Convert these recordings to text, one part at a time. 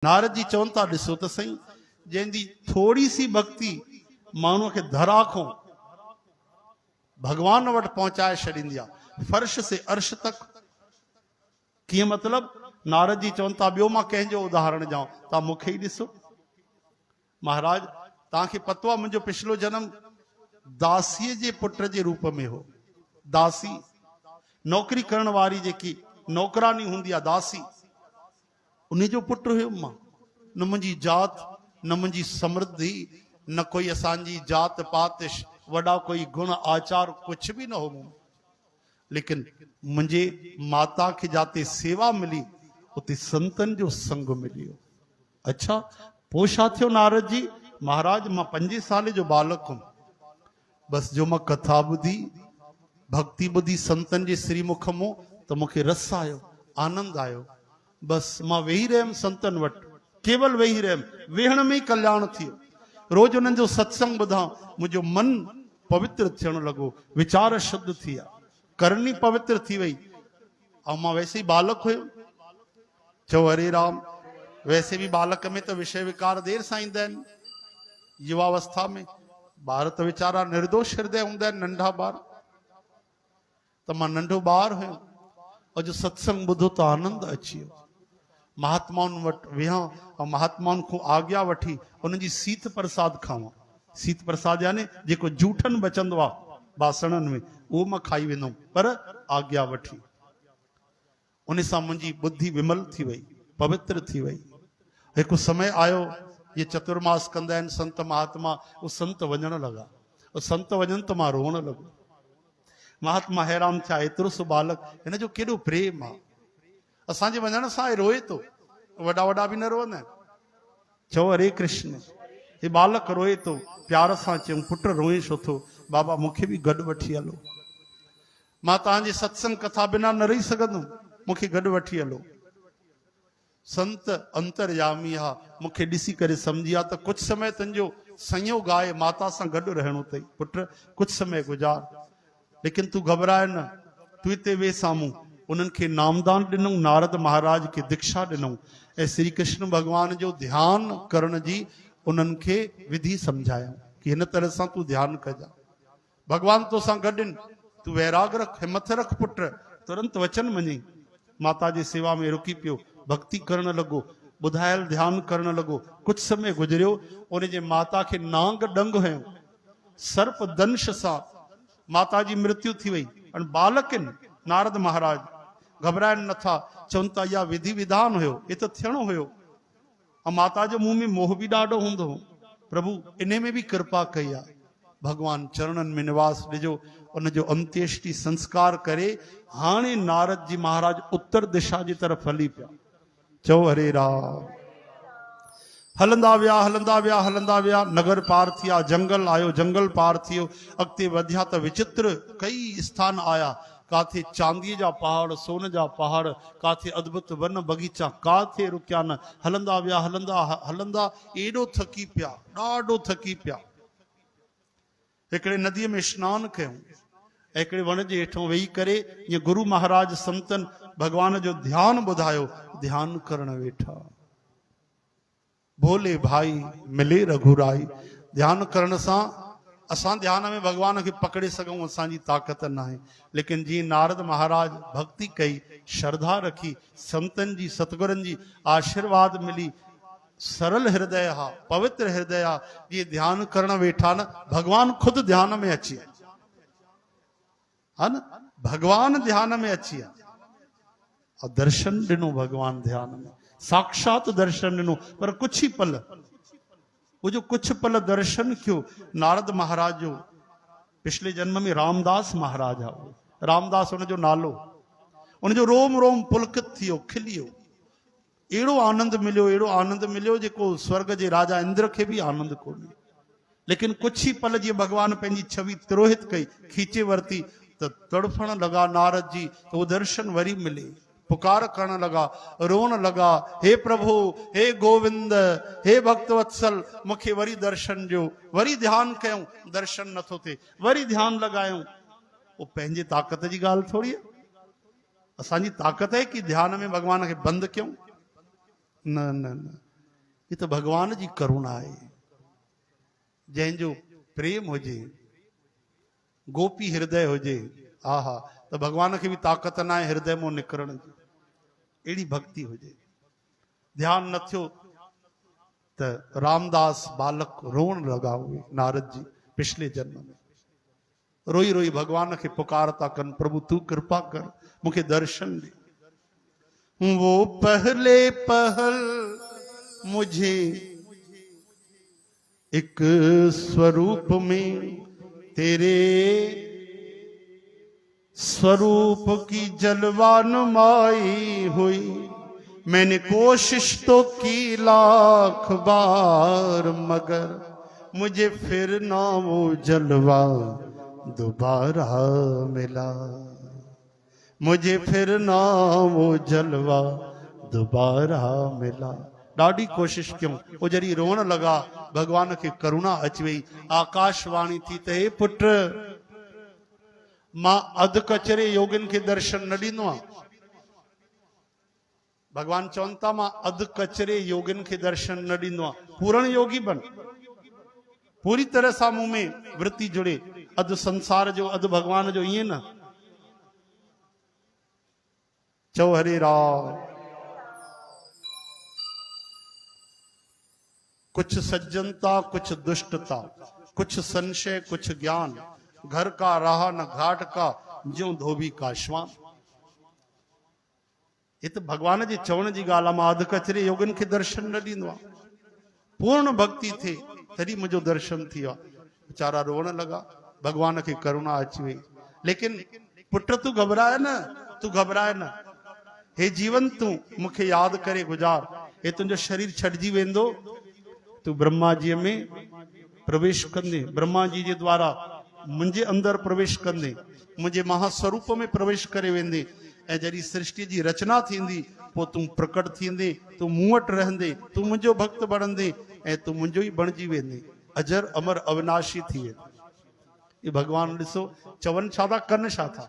नारद जी चवन था ॾिसो त सही जंहिंजी थोड़ी सी भक्ति माण्हूअ खे धरा खां भगवान वटि पहुचाए छॾींदी आहे, फर्श से अर्श तक। कीअं मतलब? नारद जी चवन था ॿियो मां कंहिंजो उदाहरण ॾियां, तव्हां मूंखे ई ॾिसो। महाराज तव्हांखे पतो आहे मुंहिंजो पिछलो जन्म दासीअ जे पुट जे रूप में हो। दासी नौकरी करण वारी जेकी नौकरानी हूंदी आहे दासी, उन जो पुट हुयुमि मां। न मुंहिंजी जात, न मुंहिंजी समृद्धि, न कोई असांजी जात पात वॾा कोई गुण आचार कुछ भी न हो मूं, लेकिन मुंहिंजे माता खे जाते सेवा मिली उते संतन जो संग मिलियो। अच्छा पोइ छा थियो नारद जी? महाराज मां 5 साल जो बालक हुम, बस जो मां कथा ॿुधी भक्ति ॿुधी संतन जे श्रीमुख मां त मूंखे रस आयो, आनंद आयो। बस मां वेही रहियमि संतन वटि, केवल वेही रहियमि, वेहण में ही कल्याण थियो। रोज उन्हनि जो सत्संग ॿुधां, मुंहिंजो मन पवित्र थियण लॻो, विचार शुद्ध थी विया, करणी पवित्र थी वई। ऐं मां वैसे ही बालक हुयुमि। चओ हरे राम, वैसे भी बालक में तो विषय विकार देर सां ईंदा आहिनि। युवावस्था में ॿार त वीचारा निर्दोष हृदय हूंदा आहिनि, नंढा ॿार। त मां नंढो ॿार हुयुमि, और जो सत्संग ॿुधो त आनंद अची वियो। महात्माउनि वटि विहां ऐं महात्माउनि खां आज्ञा वठी उन्हनि जी सीत प्रसाद खावां। सीत प्रसाद यानी जेको जूठन बचंदो आहे बासणनि में, उहो मां खाई वेंदुमि, पर आज्ञा वठी। उन सां मुंहिंजी बुद्धि विमल थी वई, पवित्र थी वई। हिकु समय आयो, ये चतुर्मास कंदा आहिनि संत महात्मा, उहे संत वञण लॻा। संत वञनि त मां रोअण लॻो। महात्मा हैरान थिया, एतिरो सो बालक, हिन जो केॾो प्रेम आहे, असांजे वञण सां रोए थो। वॾा वॾा बि न रोअंदा आहिनि। चओ हरे कृष्ण, हे बालक रोए थो। प्यार सां चयूं पुट रोए छो थो? बाबा मूंखे बि गॾु वठी हलो, मां तव्हांजे सत्संग कथा बिना न रही सघंदुमि, मूंखे गॾु वठी हलो। संत अंतर्यामी आहे, मूंखे ॾिसी करे सम्झी आहे त कुझु समय तुंहिंजो संयोग आहे, माता सां गॾु रहणो अथई। पुट कुझु समय गुज़ार, लेकिन तूं घबराए न, तूं हिते वे साम्हूं। उन्हनि खे नामदान ॾिनऊं, नारद महाराज खे दीक्षा ॾिनऊं, ऐं श्री कृष्ण भगवान जो ध्यान करण जी उन्हनि खे विधि सम्झायूं कि हिन तरह सां तूं ध्यानु कजां। भगवान तोसां गॾु आहिनि, तूं वैराग रख, हिमत रख पुट। तुरंत वचन मञी माता जी सेवा में रुकी पियो, भक्ति करण लॻो, ॿुधायल ध्यानु करण लॻो। कुझु समय गुज़रियो, उन जे माता खे नांग डंग हुयो, सर्प दंश सां माता जी मृत्यु थी वई। बालक आहिनि नारद महाराज, घबराइनि नथा, चवनि था इहा विधि विधान हुयो, ये तो थियणो हुयो। ऐं माता जो मुंह में मोह भी ॾाढो हूंदो हो। प्रभु इन में भी कृपा कई आहे। भगवान चरणनि में निवास ॾिजो, उनजो अंत्येष्टि संस्कार करे हाणे नारद जी महाराज उत्तर दिशा जी तरफ हली पिया। चओ हरे राम। हलंदा विया, हलंदा विया, हलंदा विया, नगर पार थिया, जंगल आयो, जंगल पार थियो। अॻिते वधिया त विचित्र कई स्थान आया, काथे चांदीअ जा पहाड़, सोन जा पहाड़, काथे अद्भुत वन बगीचा, काथे रुकिया न। हलंदा विया, हलंदा हलंदा एॾो थकी पिया, ॾाढो थकी पिया। हिकिड़े नदीअ में स्नान कयूं, हिकिड़े वण जे हेठों वेही करे ईअं गुरु महाराज संतन भगवान जो ध्यानु ॿुधायो, ध्यानु करण वेठा। भोले भाई मिले रघुराई। ध्यान करण सां असां ध्यान में भगवान खे पकड़े सघूं, असांजी ताक़त न आहे। लेकिन जीअं नारद महाराज भक्ति कई, श्रद्धा रखी, संतन जी सतगुरनि जी आशीर्वाद मिली, सरल हृदय हा, पवित्र हृदय हा, ये ध्यान करण वेठा न, भगवान खुद ध्यान में अची है न, भगवान ध्यान में अची और दर्शन ॾिनो। भगवान ध्यान में साक्षात दर्शन ॾिनो, पर कुछ ही पल, वो जो कुछ पल दर्शन क्यों। नारद महाराज जो पिछले जन्म में रामदास महाराज है, रामदास उनजो नालो, उनजो रोम रोम पुलकित थियो, खिलियो। एड़ो आनंद मिलियो, एड़ो आनंद मिलियो जेको स्वर्ग जे राजा इंद्र के भी आनंद कोन्हे। लेकिन कुछ ही पल जीअं भगवान पंहिंजी छवि तिरोहित कई, खींचे वरती, त तड़फण लगा नारद जी, तो वो दर्शन वरी मिले। पुकार करण लगा, रोन लगा, हे प्रभु, हे गोविंद, हे भक्तवत्सल, मूंखे वरी दर्शन ॾियो। वरी ध्यान कयूं, दर्शन नथो थिए, वरी ध्यान लॻायूं। वो पंहिंजे ताक़त जी ॻाल्हि थोड़ी आहे। असांजी ताक़त है कि ध्यान में भगवान खे बंदि कयूं? न न न, ये तो भगवान जी करुणा है। जंहिंजो प्रेम हुजे, गोपी हृदय हुजे, आहा, तो भगवान के भी ताकत ना है हृदय में निकरण जी। एड़ी भक्ति हुजे। ध्यान न थियो तो रामदास बालक रोण लगा हुए नारद जी पिछले जन्म में रोई रोई भगवान के पुकारता कन, प्रभु तू कृपा कर, मुझे दर्शन दे। वो पहले पहल मुझे एक स्वरूप में तेरे स्वरूप की जलवान माई हुई। मैंने कोशिश तो की लाख बार, मगर मुझे फिर ना वो जलवा दोबारा मिला। मुझे फिर ना वो जलवा दोबारा मिला। ॾाढी कोशिश क्यों, वो जरी रोण लगा, भगवान की करुणा अच वई। आकाशवाणी थी त हे पुट, मां अध कचरे योगिन के दर्शन न ॾींदो आहियां। भगवान चवनि था मां अध कचरे योगिन के दर्शन न ॾींदो आहियां। पूर्ण योगी बन, पूरी तरह सां मुंह में वृत्ति जुड़े, अध संसार जो अध भगवान जो, ईअं न। चओ हरे राम। कुछ सज्जनता, कुछ दुष्टता, कुछ संशय, कुछ ज्ञान, घर का रहा न घाट का, ज्यों धोबी का श्वान। ये तो भगवान जी चवण जी ॻाल्हि आहे। मां अध कचरे योगन के दर्शन न ॾींदो आहियां। पूर्ण भक्ति थे तॾहिं मुंहिंजो दर्शन थी वियो। बेचारा रोण लगा, भगवान की करुणा अची वई। लेकिन पुट तू घबराए न, तू घबराए न। हे जीवन तू मुखे याद करे गुजार। हे तुंहिंजो शरीर छॾिजी वेंदो, तू ब्रह्मा जी में प्रवेश कंदे, ब्रह्मा जी जे द्वारा मुंहिंजे अंदर प्रवेश कंदे, मुंहिंजे महास्वरूप में प्रवेश करे वेंदे। ऐं जॾहिं सृष्टि जी रचना थींदी पोइ तूं प्रकट थींदे, तूं मूं वटि रहंदे, तूं मुंहिंजो भक्त बणंदे ऐं तूं मुंहिंजो ई बणिजी वेंदे, अजर अमर अविनाशी थी वेंदे। ये भगवान ॾिसो चवनि छा था, कनि छा था।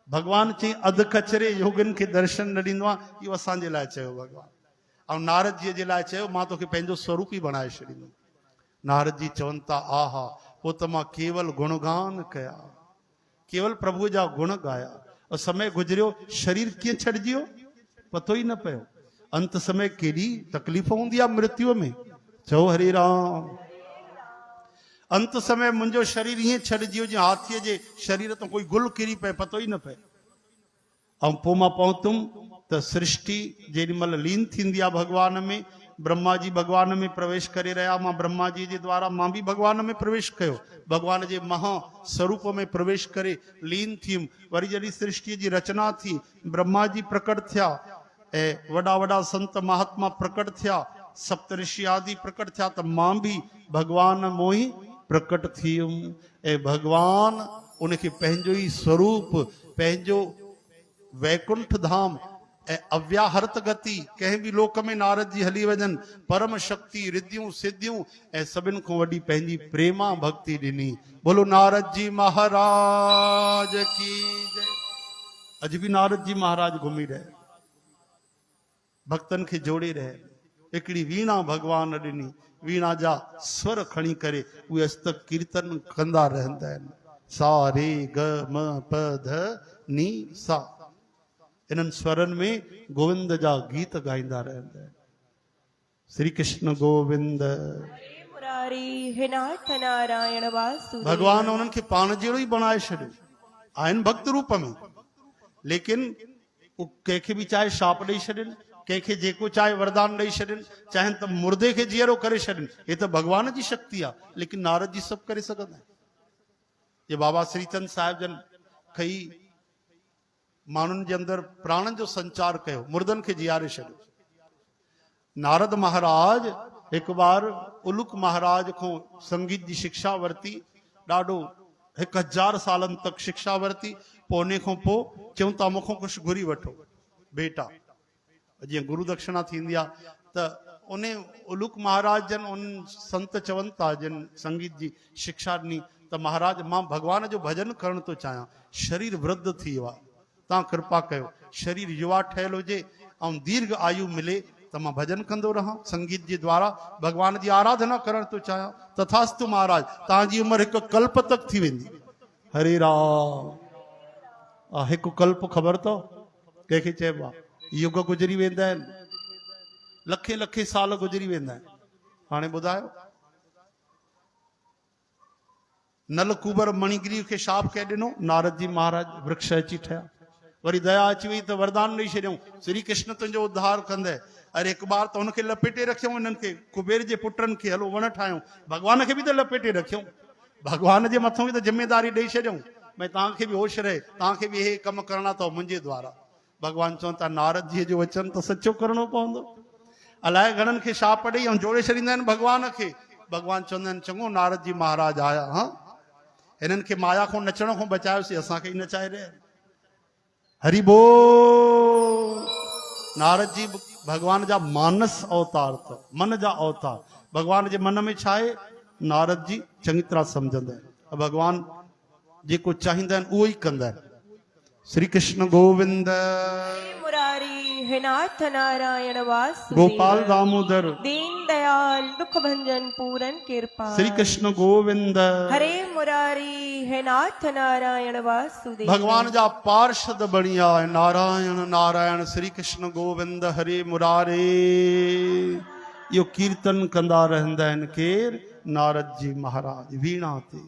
भगवान चई अध कचरे योगिन के दर्शन न ॾींदो आहे। इहो असांजे लाइ चयो भगवान। ऐं नारद जी जे लाइ चयो मां तोखे पंहिंजो स्वरूप ई बणाए छॾींदुमि। नारद जी चवनि था आहा, पोइ त मां केवल गुणगान कया, केवल प्रभु जा गुण गाया। और समय गुजरियो, शरीर कीअं छॾिजी वियो पतो ई न पियो। अंत समय केॾी तकलीफ़ हूंदी आहे मृत्यु में। चओ हरे राम। अंत समय मुंहिंजो शरीर ईअं छॾिजी वियो जीअं हाथीअ जे शरीर तो कोई गुल किरी पए, पतो ई न पए। ऐं पोइ मां पहुतुमि त सृष्टि जेॾीमहिल लीन थींदी आहे भगवान में, ब्रह्मा जी भगवान में प्रवेश करे रहा, मां ब्रह्मा जी जे द्वारा मां भी भगवान में प्रवेश कयो, भगवान जे महा स्वरूप में प्रवेश करे लीन थियुमि। वरी जॾहिं सृष्टि जी रचना थी, ब्रह्मा जी प्रकट थिया ऐं वॾा वॾा संत महात्मा प्रकट थिया, सप्तऋषि आदि प्रकट थिया, त मां भी भगवान मोही प्रकट थियुमि। ऐं भगवान उनखे पंहिंजो ई स्वरूप, पंहिंजो वैकुंठ धाम ऐं अव्याहृत गति, कंहिं भी लोक में नारद जी हली वञनि, परम शक्ति, रिद्धियूं सिद्धियूं ऐं सभिनि खां वॾी पंहिंजी प्रेमा भक्ति ॾिनी। बोलो नारद जी महाराज की जय। अॼु भी नारद जी महाराज घुमी रहे, भक्तन खे जोड़े रहे। हिकिड़ी वीणा भगवान ॾिनी, वीणा जा स्वर खणी करे उहे अस्तक कीर्तन कंदा रहंदा आहिनि। सा रे ग म प ध नी सा, इन्हनि स्वरनि में गोविंद जा गीत गाईंदा रहंदा आहिनि। श्री कृष्ण गोविंद मुरारी, हे नाथ नारायण वासुदेव। भगवान उन्हनि खे पाण जहिड़ो ई बणाए छॾियो। आहिनि भक्त रूप में, लेकिन कंहिंखे बि चाहे शाप ॾेई छॾनि, कंहिंखे जेको चाहे वरदान ॾेई छॾनि, चाहे त मुर्दे खे जीअरो करे छॾनि। हे त भगवान जी शक्ति आहे, लेकिन नारद जी सभु करे सघंदा आहिनि। ये बाबा श्रीचंद साहिब जन कई माण्हुनि जे अंदर प्राणनि जो संचार कयो, मुर्दनि खे जीआरे छॾियो। नारद महाराज हिकु बार उलुक महाराज को संगीत जी शिक्षा वरिती, ॾाढो 1000 सालनि तक शिक्षा वरिती। पोइ उन खां पोइ चयूं था मूंखां कुझु घुरी वठो बेटा, जीअं गुरु दक्षिणा थींदी आहे, त उन उलुक महाराज जन उन संत चवनि था जिन संगीत जी शिक्षा ॾिनी, त महाराज मां भगवान जो भजन करण थो चाहियां, शरीर वृद्ध थी वियो आहे, तव्हां कृपा कयो, शरीर युवा ठहियल हुजे ऐं दीर्घ आयु मिले तो मां भजन कंदो रहा संगीत जे द्वारा भगवान जी आराधना करण तो चाहियां। तथास्तु महाराज तव्हांजी उम्र एक कल्प तक थी वेंदी। हरे राम एक कल्प ख़बर अथव कंहिंखे चइबो आहे युग गुजरी वेंदा आहिनि, लखे लखे साल गुजरी वेंदा आहिनि। हाणे ॿुधायो नलकूबर मणिगिरी खे शाप कंहिं ॾिनो? नारद जी महाराज वृक्ष अची ठहिया। वरी दया अची वई त वरदान ॾेई छॾियऊं श्री कृष्ण तुंहिंजो उद्धार कंदे। अरे हिकु बार त हुनखे लपेटे रखियऊं हिननि खे कुबेर जे पुटनि खे, हलो वण ठाहियूं। भगवान खे बि त लपेटे रखियऊं, भगवान जे मथां बि त ज़िम्मेदारी ॾेई छॾियऊं भई तव्हांखे बि होश रहे, तव्हांखे बि इहे कम करणा अथव मुंहिंजे द्वारा। भगवान चवनि था नारद जी जो वचन त सचो करणो पवंदो। अलाए घणनि खे शाप ॾेई ऐं जोड़े छॾींदा आहिनि भगवान खे। भगवान चवंदा आहिनि चङो नारद जी महाराज आया, हा हिननि खे माया खां नचण खां बचायोसीं, असांखे ई नचाए रहिया। हरि बोल। नारद जी भगवान जा मानस अवतार अथव, मन जा अवतार। भगवान जे मन में छा आहे नारद जी चङी तरह सम्झंदा आहिनि। भगवान जेको चाहींदा आहिनि उहो ई कंदा आहिनि। श्री कृष्ण गोविंद मुरारी हे नाथ नारायण वासुदेव गोपाल दामोदर दीन दयाल दुख भंजन पूरन कृपा। श्री कृष्ण गोविंद हरे मुरारी हे नाथ नारायण वासुदेव। भगवान जा पार्षद बणी आया नारायण नारायण श्री कृष्ण गोविंद हरे मुरारे। इहो कीर्तन कंदा रहंदा आहिनि केर? नारद जी महाराज वीणा ते।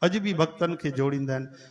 अॼु बि भक्तनि खे जोड़ींदा आहिनि।